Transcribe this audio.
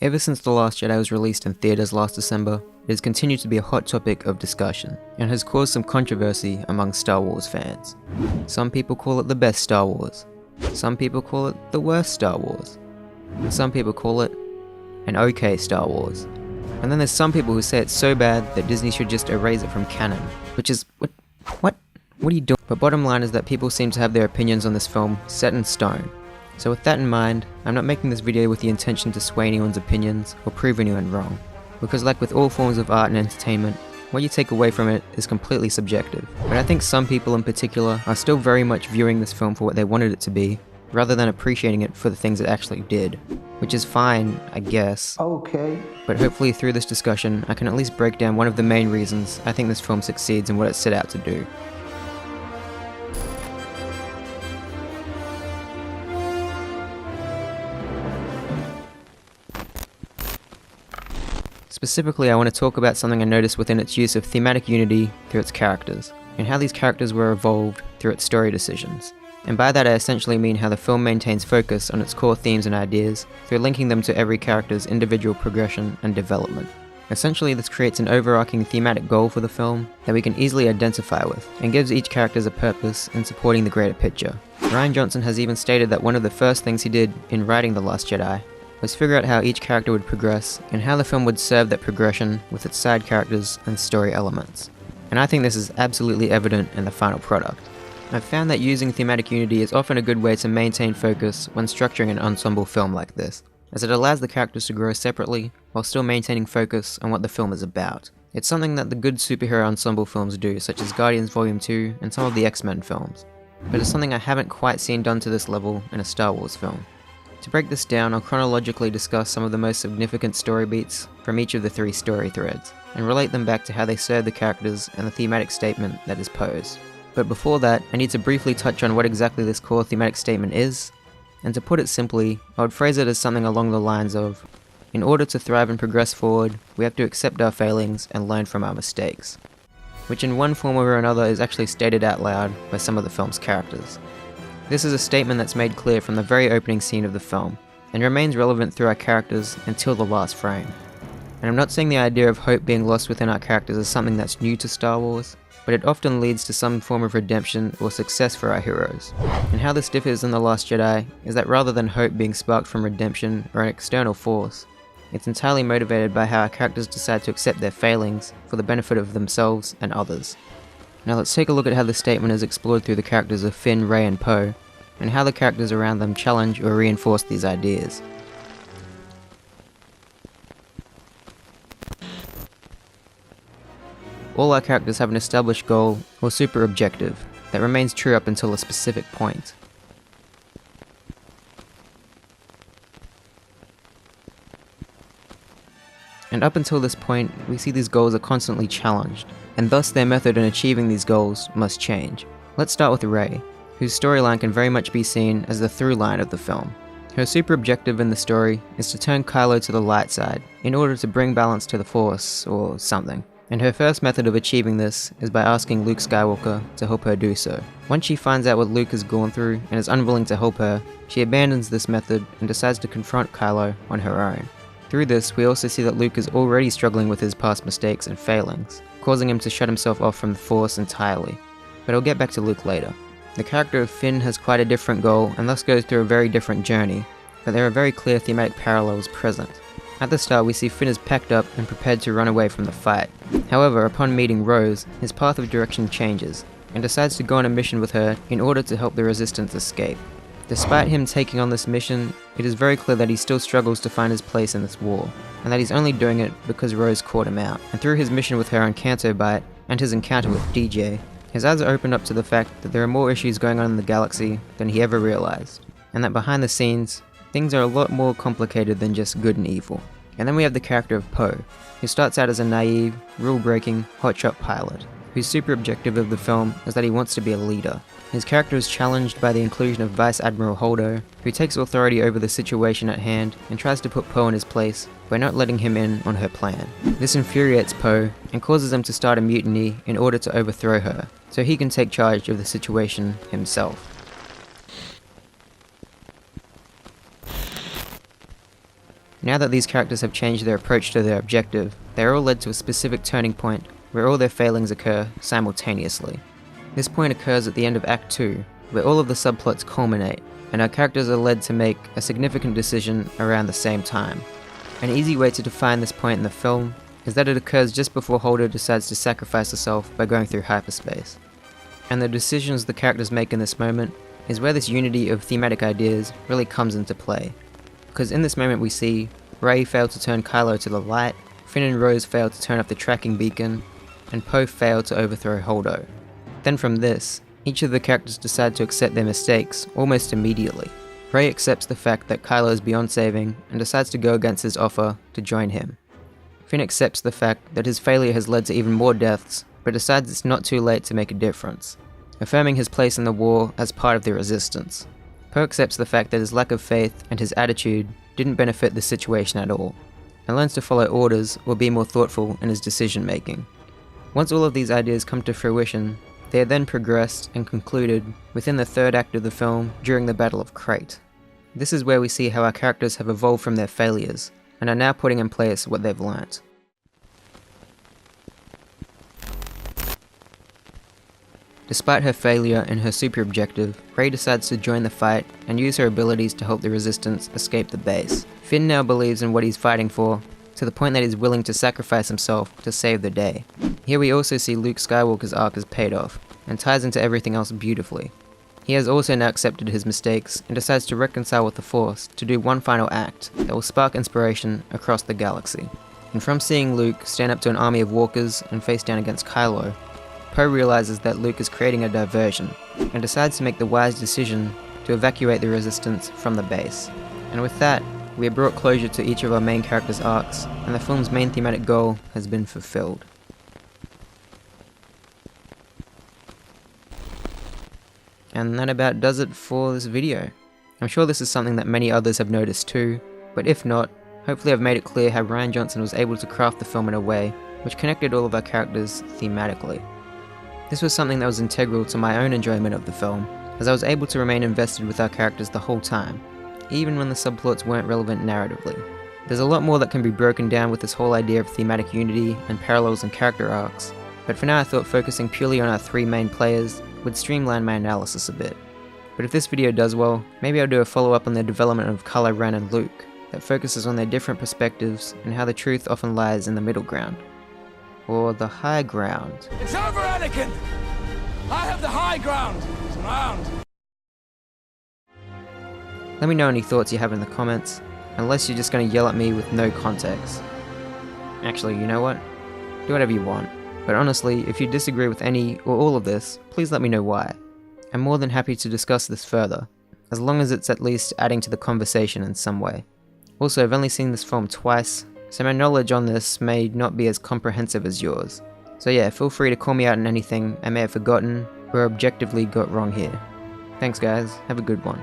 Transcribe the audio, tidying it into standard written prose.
Ever since The Last Jedi was released in theaters last December, it has continued to be a hot topic of discussion, and has caused some controversy among Star Wars fans. Some people call it the best Star Wars, some people call it the worst Star Wars, and some people call it an okay Star Wars. And then there's some people who say it's so bad that Disney should just erase it from canon, which is, what are you doing? But bottom line is that people seem to have their opinions on this film set in stone. So with that in mind, I'm not making this video with the intention to sway anyone's opinions or prove anyone wrong, because like with all forms of art and entertainment, what you take away from it is completely subjective. But I think some people in particular are still very much viewing this film for what they wanted it to be, rather than appreciating it for the things it actually did. Which is fine, I guess. Okay. But hopefully through this discussion, I can at least break down one of the main reasons I think this film succeeds in what it set out to do. Specifically, I want to talk about something I noticed within its use of thematic unity through its characters, and how these characters were evolved through its story decisions. And by that I essentially mean how the film maintains focus on its core themes and ideas through linking them to every character's individual progression and development. Essentially, this creates an overarching thematic goal for the film that we can easily identify with, and gives each character a purpose in supporting the greater picture. Rian Johnson has even stated that one of the first things he did in writing The Last Jedi was figure out how each character would progress, and how the film would serve that progression with its side characters and story elements. And I think this is absolutely evident in the final product. I've found that using thematic unity is often a good way to maintain focus when structuring an ensemble film like this, as it allows the characters to grow separately while still maintaining focus on what the film is about. It's something that the good superhero ensemble films do, such as Guardians Volume 2 and some of the X-Men films, but it's something I haven't quite seen done to this level in a Star Wars film. To break this down, I'll chronologically discuss some of the most significant story beats from each of the three story threads, and relate them back to how they serve the characters and the thematic statement that is posed. But before that, I need to briefly touch on what exactly this core thematic statement is, and to put it simply, I would phrase it as something along the lines of, in order to thrive and progress forward, we have to accept our failings and learn from our mistakes. Which in one form or another is actually stated out loud by some of the film's characters. This is a statement that's made clear from the very opening scene of the film, and remains relevant through our characters until the last frame. And I'm not saying the idea of hope being lost within our characters is something that's new to Star Wars, but it often leads to some form of redemption or success for our heroes. And how this differs in The Last Jedi is that rather than hope being sparked from redemption or an external force, it's entirely motivated by how our characters decide to accept their failings for the benefit of themselves and others. Now let's take a look at how this statement is explored through the characters of Finn, Rey and Poe, and how the characters around them challenge or reinforce these ideas. All our characters have an established goal or super objective that remains true up until a specific point. And up until this point, we see these goals are constantly challenged, and thus their method in achieving these goals must change. Let's start with Rey, whose storyline can very much be seen as the through line of the film. Her super objective in the story is to turn Kylo to the light side, in order to bring balance to the Force, or something. And her first method of achieving this is by asking Luke Skywalker to help her do so. Once she finds out what Luke has gone through and is unwilling to help her, she abandons this method and decides to confront Kylo on her own. Through this, we also see that Luke is already struggling with his past mistakes and failings, causing him to shut himself off from the Force entirely. But I'll get back to Luke later. The character of Finn has quite a different goal and thus goes through a very different journey, but there are very clear thematic parallels present. At the start, we see Finn is packed up and prepared to run away from the fight. However, upon meeting Rose, his path of direction changes, and decides to go on a mission with her in order to help the Resistance escape. Despite him taking on this mission, it is very clear that he still struggles to find his place in this war, and that he's only doing it because Rose caught him out. And through his mission with her on Canto Bight, and his encounter with DJ, his eyes are opened up to the fact that there are more issues going on in the galaxy than he ever realized, and that behind the scenes, things are a lot more complicated than just good and evil. And then we have the character of Poe, who starts out as a naive, rule-breaking, hotshot pilot, whose super objective of the film is that he wants to be a leader. His character is challenged by the inclusion of Vice Admiral Holdo, who takes authority over the situation at hand and tries to put Poe in his place by not letting him in on her plan. This infuriates Poe and causes him to start a mutiny in order to overthrow her, so he can take charge of the situation himself. Now that these characters have changed their approach to their objective, they are all led to a specific turning point where all their failings occur simultaneously. This point occurs at the end of Act 2, where all of the subplots culminate, and our characters are led to make a significant decision around the same time. An easy way to define this point in the film is that it occurs just before Holdo decides to sacrifice herself by going through hyperspace. And the decisions the characters make in this moment is where this unity of thematic ideas really comes into play. Because in this moment we see Rey fail to turn Kylo to the light, Finn and Rose fail to turn off the tracking beacon, and Poe fail to overthrow Holdo. Then from this, each of the characters decide to accept their mistakes almost immediately. Rey accepts the fact that Kylo is beyond saving and decides to go against his offer to join him. Finn accepts the fact that his failure has led to even more deaths, but decides it's not too late to make a difference, affirming his place in the war as part of the resistance. Poe accepts the fact that his lack of faith and his attitude didn't benefit the situation at all, and learns to follow orders or be more thoughtful in his decision making. Once all of these ideas come to fruition, they are then progressed and concluded within the third act of the film during the Battle of Crate. This is where we see how our characters have evolved from their failures, and are now putting in place what they've learnt. Despite her failure in her super objective, Rey decides to join the fight and use her abilities to help the Resistance escape the base. Finn now believes in what he's fighting for, to the point that he's willing to sacrifice himself to save the day. Here we also see Luke Skywalker's arc has paid off, and ties into everything else beautifully. He has also now accepted his mistakes, and decides to reconcile with the Force to do one final act that will spark inspiration across the galaxy. And from seeing Luke stand up to an army of walkers and face down against Kylo, Poe realizes that Luke is creating a diversion, and decides to make the wise decision to evacuate the Resistance from the base. And with that, we have brought closure to each of our main characters' arcs, and the film's main thematic goal has been fulfilled. And that about does it for this video. I'm sure this is something that many others have noticed too, but if not, hopefully I've made it clear how Rian Johnson was able to craft the film in a way which connected all of our characters thematically. This was something that was integral to my own enjoyment of the film, as I was able to remain invested with our characters the whole time, even when the subplots weren't relevant narratively. There's a lot more that can be broken down with this whole idea of thematic unity and parallels and character arcs, but for now I thought focusing purely on our three main players would streamline my analysis a bit. But if this video does well, maybe I'll do a follow-up on the development of Kylo Ren and Luke, that focuses on their different perspectives and how the truth often lies in the middle ground. Or the high ground. It's over, Anakin! I have the high ground! Surround! Let me know any thoughts you have in the comments, unless you're just going to yell at me with no context. Actually, you know what? Do whatever you want. But honestly, if you disagree with any or all of this, please let me know why. I'm more than happy to discuss this further, as long as it's at least adding to the conversation in some way. Also, I've only seen this film twice, so my knowledge on this may not be as comprehensive as yours. So yeah, feel free to call me out on anything I may have forgotten or objectively got wrong here. Thanks guys, have a good one.